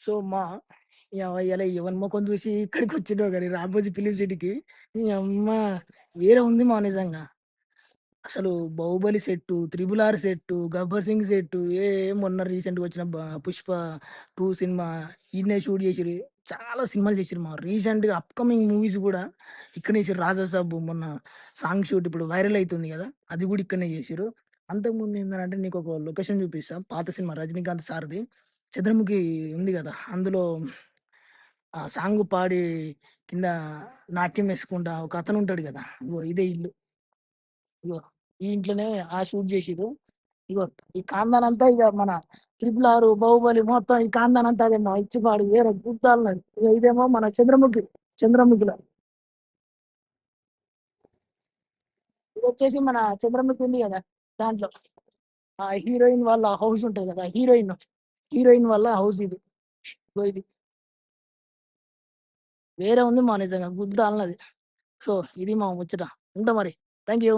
So, ఇయాల ఎవని మొఖం చూసి ఇక్కడికొచ్చినో గాని 'రామోజీ ఫిల్మ్ సిటీకి' నీ అమ్మ వేరే ఉంది నిజంగా. అసలు 'Baahubali' set, 'triple R' set, 'Gabbar Singh' set మొన్న రీసెంట్‌గా వచ్చిన 'పుష్ప 2' సినిమా ఈడనే షూట్ చేసిర్రు. చాలా సినిమాలు చేసిర్రు రీసెంట్‌గా అప్‌కమింగ్ మూవీస్ గూడా ఇక్కడనే చేసిర్రు. 'రాజా సాబ్' మొన్న సాంగ్ షూట్ ఇప్పుడు వైరల్ అయితుంది గదా! అది గూడా ఇక్కడనే చేసిర్రు. అంతకుముందు ఏందనంటే నీకొక లొకేషన్ చూపిస్తా. పాత సినిమా 'రజనీకాంత్' సార్‌ది 'చంద్రముఖి' ఉంది గదా! అందులో ఆ సాంగ్ పాడి కింద నాట్యం ఏసుకుంటా ఒకతనుంటాడు గదా! ఇగో ఇదే ఇల్లు. ఇగో ఈ ఇంట్లోనే షూట్ జేసిర్రు. ఇగో ఈ ఖాందాన్ అంతా ఇగ మన 'త్రిపుల్ ఆర్', 'బాహుబలి' మొత్తం ఈ ఖాందాన్ అంతా అదే మా ఇచ్చిపాడు వేరే గుద్దాలన్నది. ఇగ ఇదేమో మన 'చంద్రముఖిలో' ఇదొచ్చేసి మన 'చంద్రముఖి' ఉంది గదా! దాంట్లో హీరోయిన్ వాళ్ళ హౌస్ ఉంటది గదా! హీరోయిన్ వాళ్ళ హౌస్ ఇది. ఇగో ఇది వేరే ఉంది నిజంగా గుద్దాలన్నది. సో, ఇది మా ముచ్చట. ఉంటా మరి. Thank you.